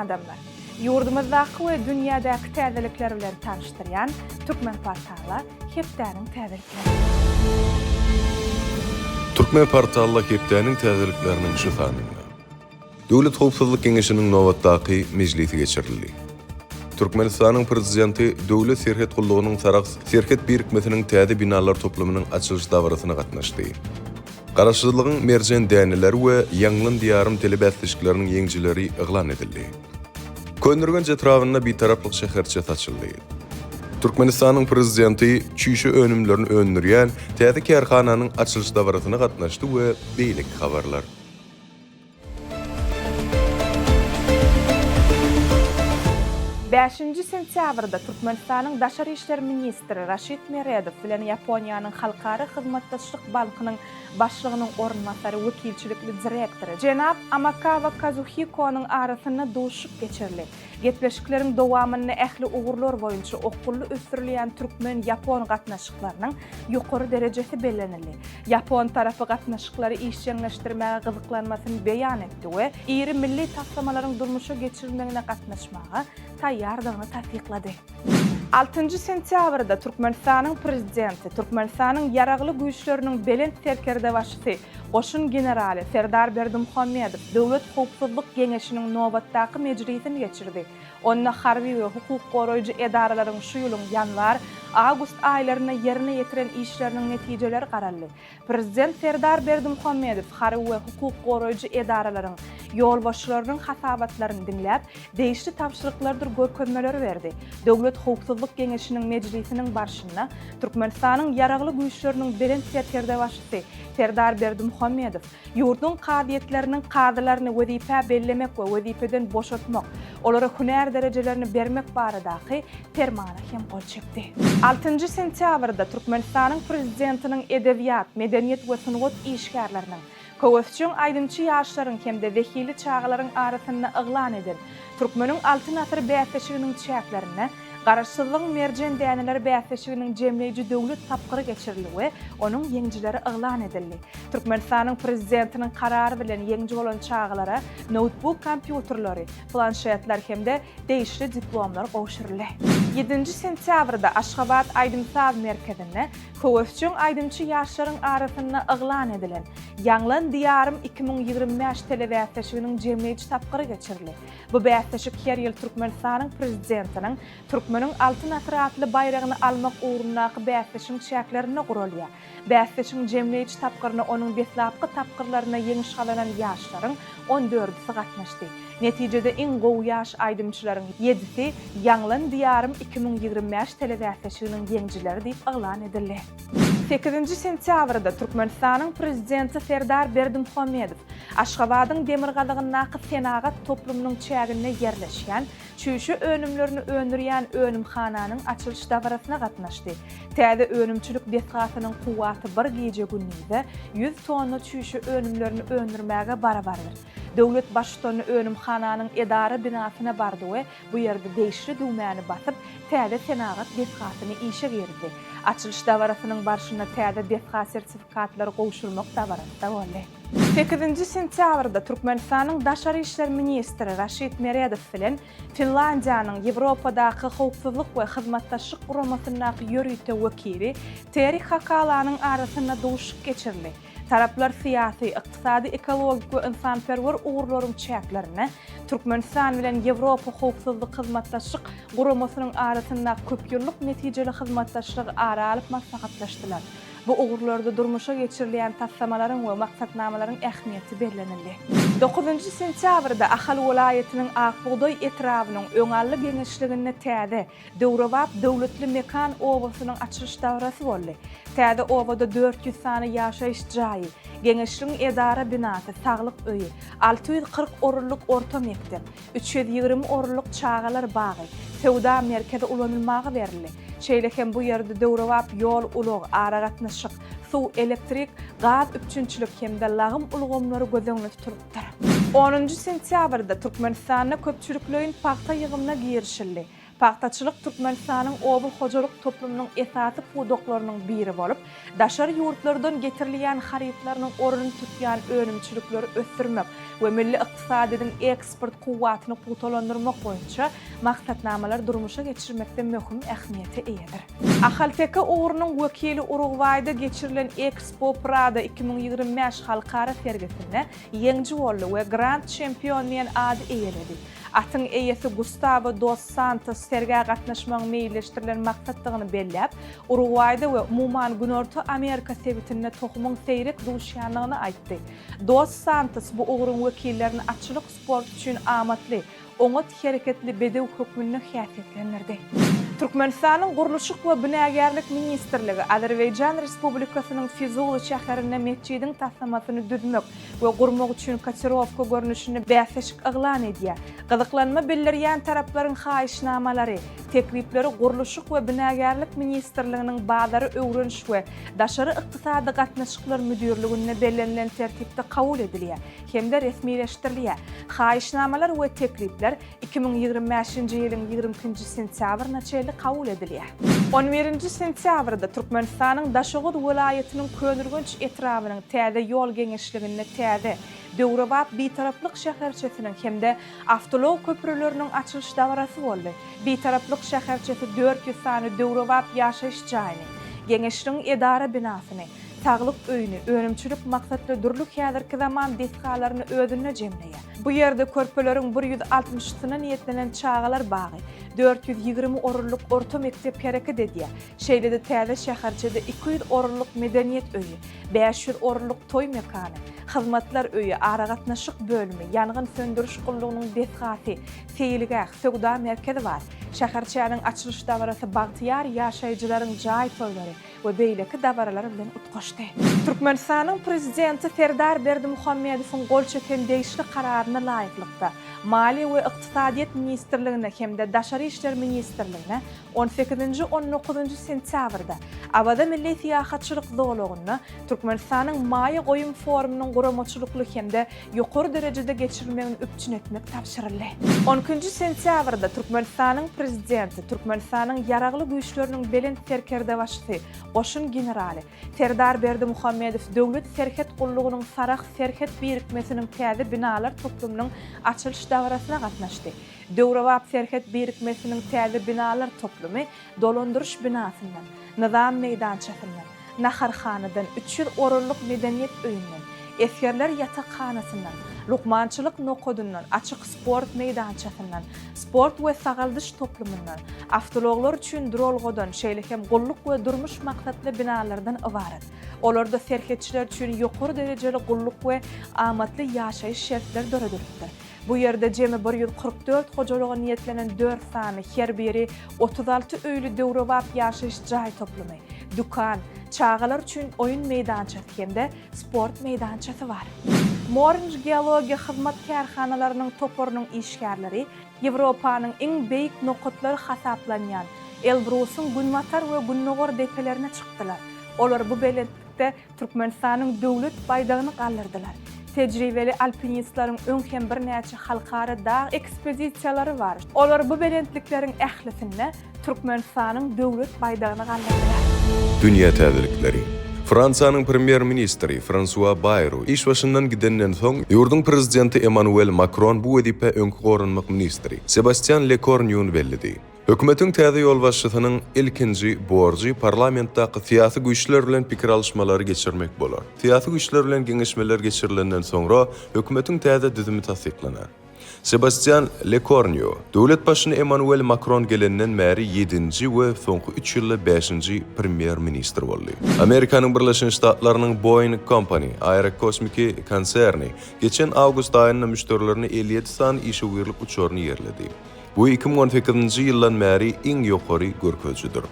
adamlar. Yurdumuzdaki we dünyadaki täzelikler bilen tanıştyrýan Türkmen portaly Hepdäniň täzelikleri. Türkmen portaly Hepdäniň täzelikleriniň şu sanyna. Döwlet Howpsuzlyk Geňeşiniň nowatdaky mejlisi geçirildi. Türkmenistanyň prezidenti Döwlet Serhet Gullugynyň Sarax Serhet birikmesiniň täze binalar toplamynyň açylyş dawrasyna gatnaşdy. Garaşdyrlygyň merjen däneleri we ýanglan diýarym telebäsleşikleriniň ýeňjileri eglan edildi. Könürgen jetrawyna bir taraplyk şäherçe saçyldy. Türkmenistanyň prezidenti çüýşe önümlerini öndürýän täze kärhananyň açylyş dawrasyna gatnaşdy we beýlik habarlar. 5 sentýabrda Türkmenistanyň Daşary işler ministri Raşid Meredow bilen Ýaponiýanyň Halkara Hyzmatdaşlyk bankynyň başlygynyň ornmasary wekilçilikli direktory Jenap Amakawa Kazuhiko'nyň arasyna duşup geçirildi. Getleşikleriň dowamyny ähli ugurlar boýunça okully ösdürilýän türkmen Ýapon gatnaşyklarynyň ýokary derejesi bellenildi. Ýapon tarapy gatnaşyklary işçileşdirmäge gyzyklanmasyny beýan etdi we iri milli taslamalaryň durmuşa geçirilmegine gatnaşmaga taýýardygyny tasdiklady. 6 sentýabrda Türkmenistanyň prezidenti, Türkmenistanyň ýaragly güýçleriniň belent serkerde başçysy, goşun generali Serdar Berdimuhammedow Döwlet Howpsuzlyk Geňeşiniň nowatdaky mejlisini geçirdi. Onda harby we hukuk goraýjy edaralaryň şu ýylyň ýanwar, awgust aýlaryna ýerine ýetiren işleriniň netijeleri garaldy. Prezident Serdar Berdimuhammedow harby we hukuk goraýjy edaralaryň ýol başçylarynyň hasabatlaryny dinläp, değişli tapşyryklardyr görkezmeler berdi. Döwlet Howpsuzlyk Geňeşiniň mejlisiniň başçysyna Türkmenistanyň ýaragly güýçleriniň belent serkerde başçysy Serdar Berdimuhammedow ýurdun qadiýetleriniň qadylaryny wezipe bellemek we wezipeden boşaltmak, olara hünär derejelerini bermek baradaky fermana hem gol çekdi. 6 sentýabrda Türkmenistanyň prezidentiniň edebiýat, medeniýet we sunugat işgärläriniň Köwesçiň aýdymçy ýaşlaryň hemde wekili çağalaryň arasyna eglan eden Türkmeniň altyn asyr bäsleşiginiň çäklerini garaşsyzlygyň merjen däneleri bäsleşiginiň jemleýiji döwlet tapgyry geçirildi we onuň ýeňjileri eglan edildi. Türkmenistanyň prezidentiniň karary bilen ýeňji bolan çağalara notebook kompýuterleri, planşetler hemde değişli diplomlar gowşuruldy. 7 sentýabrda Aşgabat Aýdymsaz merkezinde Köwesçiň aýdymçy ýaşlaryň arasyna eglan edilen Ýanglan diýarym 2025 telebäsleşiginiň jemleýiji tapgyry geçirildi. Bu bäsleşik her ýyl Türkmenistanyň prezidentiniň Türkmeniň altyn atyr atly bayragyny almak ugrundaky bäsleşiň çäklerini gurulýar. Bäsleşiň jemleýiji tapgyryna onuň beslapky tapgyrlaryna ýeňişgalanan ýaşlaryň 14-si gatnaşdy. Netijede iň gowy ýaş aýdymçylaryň 7-si Ýanglan diýarym 2025 telebäsleşiginiň ýeňjileri diýip eglan edildi. 8 sentýabrda Türkmenistanyň prezidenti Serdar Berdimuhammedow Aşgabatyň Demirgazygynaky Senagat toplumynyň çägine ýerleşýän çüýşe önümlerini öndürýän önümhananyň açylyş dawrasyna gatnaşdy. Täze önümçilik desgatynyň kuwaty bir gece günnide 100 tonna çüýşe önümlerini öndürmäge barabardyr. Döwlet başçysyny önümhananyň edara binasyna bardy we bu ýerde değişli düwmäni basyp täze Senagat desgatyny işe girdi. Açylyş dawrasynyň barşyna täze desgat sertifikatlary gowşurmak dawarda boldy. 8 sentýabrda Türkmenistanyň Daşary işler ministri Raşid Meredow bilen Finlandiýanyň Ýewropadaky howpsuzlyk we hyzmatdaşlyk guramasynyň ýörüýte wekili Terry Hakalanyň arasyna duşup geçirildi. Taraplar siyasi, iqtisadi, ekologik we insanperwer ugurlaryň çäklerini Türkmenistan bilen Ýewropa howpsuzlyk hyzmatdaşlyk guramasynyň arasyna köp ýyllyk netijeli hyzmatdaşlygy aralyp maslahatlaşdylar. Bu ugurlarda durmuşa geçirilýän taslamalaryň we maksatnamalaryň ähmiýeti bellenildi. 9 sentýabrda Ahal welaýatynyň Akbuğday etrawynyň öňally geňeşligine täze Döwrewap döwletli mekan owasynyň açylyş dawrasy boldy. Täze owada 400 sany ýaşaýyş jaýy, geňeşligiň edara binasy, saglyk öýi, 640 orunluk orta mekdep, 320 orunluk çağalar bagy, sewda merkezi ulanylmagy berildi. Şeýle hem bu ýerde Döwrewap ýol ulug, ara gatnaşyk, suw, elektrik, gaz üçinçilik hemde lagym ulgamlary gözeňde tutulupdyr. 10 sentýabrda Türkmenistanyň köpçüliklerin paxta ýygymyna girişildi. Paxtaçylyk Türkmenistanyň obul hojalyk toplumynyň esasy pudoklarynyň biri bolup, daşary ýurtlardan getirilýän harytlarynyň ornuny tutýan önümçilikleri ösdürmek we milli ykdysadyň eksport kuwwatyny putalandyrmak boýunça maksatnamalar durmuşa geçirmekde möhüm ähmiýete eýedir. Ahalteka ugrunyň wekili Uruguayda geçirilen Expo Prada 2025 halkara sergisinde ýeňji boldy we Grand Champion diýen ady eýeledi. Atyň eýesi Gustavo dos Santos sergä gatnaşmagyň meýilleşdirilen maksatdygyny belläp, Uruguayda we umuman Günorta Amerika sebitinde tohumyň seýrek duşýanlygyny aýtdy. Dos Santos bu ugruň wekillerini atçylyk sport üçin amatly, oňat hereketli bedew hökmüne häsiýetlendirdi. Türkmenistanyň Gurulşyk we Binägerlik ministrligi Azerbaýjan Respublikasynyň Fizuli şäherinde mescidiň taslamasyny düzmek we gurmak üçin kotirovka görnüşini bäseşik eglan edýär. Gyzyklanma bildirýän taraplaryň haýyşnamalary, teklipleri Gurulşyk we Binägerlik ministrliginiň bazary öwreniş we daşary ykdysady gatnaşyklar müdürligine bellenlen tertipde kabul edilýär hemde resmileşdirilýär. Haýyşnamalar we teklipler 2025-nji ýylyň 20-nji sentýabrynda kabul edilýär. 11-nji sentýabrda Türkmenistanyň Daşoğut welaýatynyň Könürgünç etrabynyň täze ýol geňişligine täze Döwrewap bitaraplyk şäherçesiniň hemde awtolog köprüleriniň açylyş dawarasy boldy. Bitaraplyk şäherçesi 400 sany Döwrewap ýaşaýyş jaýyny, geňişliň edara binasyny, saglyk öýüni, önümçilik maksatly dürlük häzirki zaman deskalaryny özüne jemleýär. Bu ýerde körpeleriň 160-syna niýetlenen çağalar bagy, 420 orunluk orta mektep hareket edýär. Şeýlede täze şäherçede 200 orunluk medeniýet öýü, 500 orunluk toy mekany, hyzmatlar öýü, ara gatnaşyk bölümi, ýangyn söndürüş gullugynyň desgasy, seýilgäh, söwda merkezi bar. Şäherçäniň açylyş dawarasy bagtyar ýaşaýjylaryň jaý toýlary we beýleki dawaralar bilen utgaşdy. Türkmenistanyň prezidenti Serdar Berdimuhammedowyň gol çeken degişli kararyna laýyklykda Mali we Ykdysadyet ministrligine hemde Daşary işler ministrligine 18-nji 19-njy sentýabrda Abada milli siýahatçylyk zowlagyny Türkmenistanyň Maýy goýum forumynyň guramaçylykly hemde ýokary derejede geçirilmegini öpçün etmek tapşyryldy. 10-njy sentýabrda Türkmenistanyň prezidenti Türkmenistanyň ýaragly güýçleriniň belin serkerde başçysy Goşun generaly Serdar Berdimuhammedow döwlet serhet gullugynyň Saraq serhet birikmesiniň täze binalar toplumynyň açylyş dawrasyna gatnaşdy. Döwrewap serhet birikmesiniň täze binalar toplumy dolandyrış binasyndan, nizam meýdançasyndan, naharhanadan 300 orunluk medeniýet öýünden, eskerler ýatakhanasynyň, lukmançylyk nokodundan, açyk sport meýdançasyndan, sport we sagaldyş toplumyndan, awtologlar üçin drolgodan, şeýlehem gulluk we durmuş maksatly binalardan ibaret. Olarda serhetçiler üçin ýokary derejeli gulluk we amatly ýaşaýyş şertleri döredilipdir. Bu ýerde jemi 144 hojalyga niýetlenen 4 sany, her biri 36 öýlü döwrewap ýaşaýyş jaý toplumy, dukan, çağalar üçin oyun meýdançasy hemde sport meýdançasy bar. Morinj geologiya hyzmat karhanalarynyň toporunyň işgärleri Ýewropanyň iň beýik nokatlary hasaplanýan Elbrusyň Günmatar we Günnogor depelerine çykdylar. Olar bu belentlikde Türkmenistanyň döwlet baýdagyny galdyrdylar. Tejribeli alpinistlaryň öň hem bir näçe halkara dağ ekspedisiýalary bar. Olar bu belentlikleriň ählisinde Türkmenistanyň döwlet baýdagyny galdyrdylar. Dünya täzelikleri. Fransanyň premier ministri François Bayrou iş başyndan gidenden soň ýurduň prezidenti Emmanuel Macron bu wezipe öňkü gorunmak ministri Sébastien Lecornu'ny bellidi. Hökümetiň täze ýol başçysynyň ilkinji borjy parlamentdaky syýasy güýçler bilen pikir alışmalary geçirmek bolar. Syýasy güýçler bilen geňeşmeler geçirilenden soňra hökümetiň täze düzümi tasdiklanar. Sébastien Lecornu, döwlet başyny Emmanuel Macron gelenden märi 7-nji we soňky 3 ýylda 5-nji premier ministr boldy. Amerikanyň Birleşen Ştatlarynyň Boeing Company aerokosmiki konserni geçen awgust aýynda müşterilerini 57 san işe uýurlyp uçoryny ýerledi. Bu 2018-nji ýyldan märi iň ýokary görkezjidir.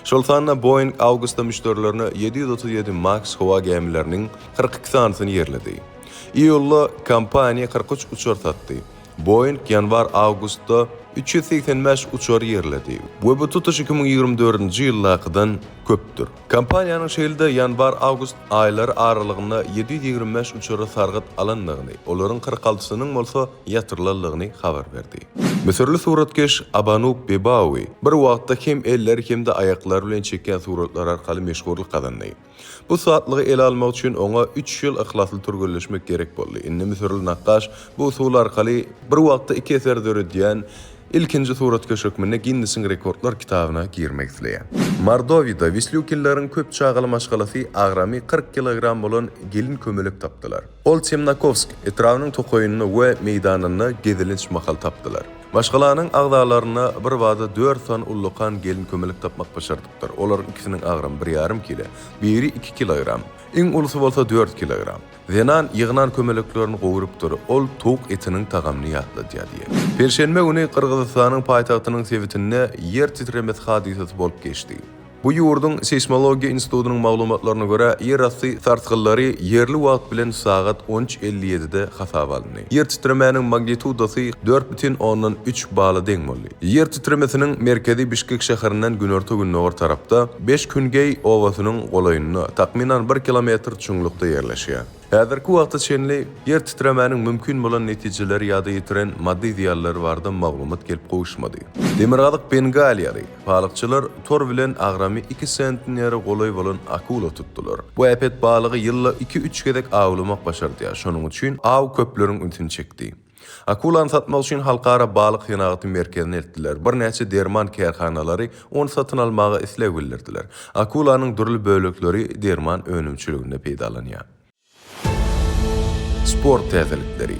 Şol sanda Boeing awgustda müşterilerini 737 MAX howa gemileriniň 42 sanyny ýerledi. Iýulda kompaniýa 43 uçar satdy. Boeing ýanwar awgustda 385 uçar yerledi. Bu tutuş 2024-nji ýyllakydan köpdür. Kompaniýanyň şeýlede ýanbar-awgust aýlary aralygynda 725 uçary sargyt alanlygyny, olaryň 46synyň bolsa ýatyrlanlygyny habar berdi. Mesirli suratkeş Abanup Bebawi bir wagtda hem eller hem de aýaklary bilen çeken suratlar arkaly meşhurlyk kazandy. Bu saatlygy ele almak üçin oňa 3 ýyl ihlasly türgelleşmek gerek boldy. Indi Mesirli nakkaş bu usul arkaly bir wagtda 2 eser döredýän ilkinji suratkeş hökmünde Guinness rekordlar kitabyna girmek isleýär. Mordoviyada Vislyukinlaryň köp çağaly maşgalasy agramy 40 kilogram bolan gelin kömelek tapdylar. Ol Semnakovsk etrawynyň tokoýunyny we meýdanyny gezilinç mahal tapdylar. Maşgalanyň agdalaryna bir wada 4 ton ullukan gelin kömelek tapmak başardypdyr. Olaryň ikisiniň agramy 1,5 kilo, biri 2 kilogram. Iň ulusy bolsa 4 kilogram. Zenan ýygnan kömeleklerini gowurypdyr. Ol tok etiniň tagamyny ýatladýar. Perşenbe güni Kırgızstanyň paýtagtynyň Sevitinde yer titremesi hadisesi bolup geçdi. Bu ýurdun seismologiya institutynyň maglumatlaryna görä, yer asty sarsgynlary yerli wagt bilen sagat 13:57-de hasap alındy. Yer titremäniň magnitudasy 4,3 bala deň boldy. Yer titremesiniň merkezi Bişkek şäherinden günorta günnäwir tarapda 5 Küngey owasynyň golaýynyna takminan 1 kilometr çuňlukda ýerleşýär. Häzirki wagtda şenli yer titremäniň mümkin bolan netijeleri ýa-da ýetiren maddi ziýanlary barada maglumat gelip gowuşmady. Demirgazyk Bengaliýaly balykçylar tor bilen agramy 2 sentner golaý bolan akula tutdular. Bu äpet balygy ýylda 2-3 gedek awlamak başardy. Şonuň üçin aw köpleriň üntini çekdi. Akulany satmak üçin halkara balyk hynaty merkezine eltdiler. Bir näçe derman kärhanalary onu satyn almagy isleg bildirdiler. Akulanyň durly bölekleri derman önümçiliginde peýdalanýar. Sport täzelikleri.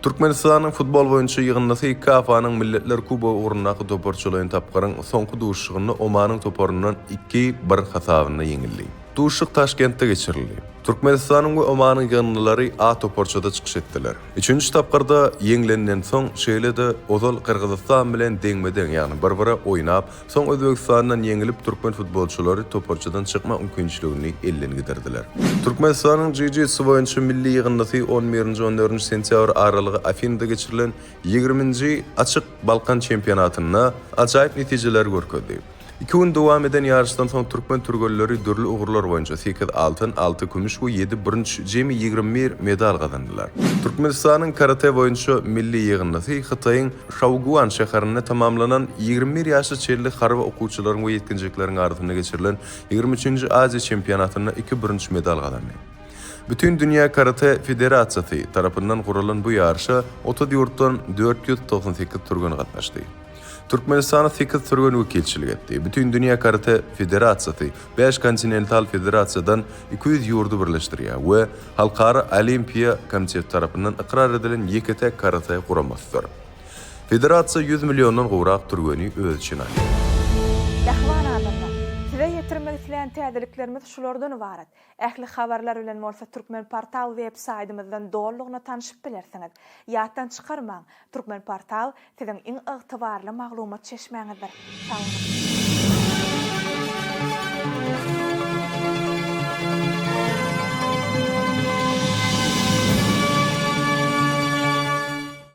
Türkmenistanyň futbol boýunça ýygyndasy KAFA-nyň Milletler Kubogy ugrundaky toparçylaryň tapgaryň soňky duşşygyny Omanyň toparyndan 2-1 hasabyna ýeňildi. Duşşyk Taşkentde geçirildi. Türkmenistanyň we Omanyň ýanlylary A toparçyda çykyş etdiler. 3-nji tapgarda ýeňlenden soň şeýlede ozal Kırgızstan bilen deňmeden, ýagny bir-biri oýnap, soň Özbegistandan ýeňilip türkmen futbolçylary toparçydan çykma mümkinçiligini elden giderdiler. Türkmenistanyň jiu-jitsu boýunça milli ýygyndasy 11-14 sentýabr aralygy Afinada geçirilen 20-nji açyk Balkan çempionatyna ajaýyp netijeler görkezdi. 2 gün dowam eden ýarışdan soň türkmen türgelleri dürli ugurlar boýunça 8 altyn, 6 kümüş we 7 birinçi jemi 21 medal kazandylar. Türkmenistanyň karate boýunça milli ýygyndasy Hitaýyň Şawguan şäherinde tamamlanan 21 ýaşly çelli harba okuwçylaryň we ýetkinjikleriň arasynda geçirilen 23-nji Aziýa çempionatyna 2 birinçi medal kazandy. Bütün Dünya Karate Federasiýasy tarapyndan guralan bu ýarışa 30 ýurtdan 498 türgen gatnaşdy. Türkmenistana 8 türgen wekilçilik etdi. Bütün Dünya Karate Federasiýasy 5 kontinental federasiýadan 200 ýurdu birleşdirýär we Halkara Olimpiýa Komiteti tarapyndan ikrar edilen ýekete karate guramasdyr. Federasiýa 100 millióndan gowrak türgeni öz içine alýar. Dähwan adamlar, size ýetirmek isleýän täzeliklerimiz şulardan ibaret. Ähli habarlar bilen bolsa Türkmen Portal web saytymyzdan dolugyna tanyşyp bilersiňiz. Ýatdan çykarmaň. Türkmen Portal siziň iň ygtybarly maglumat çeşmeňizdir. Sag olun.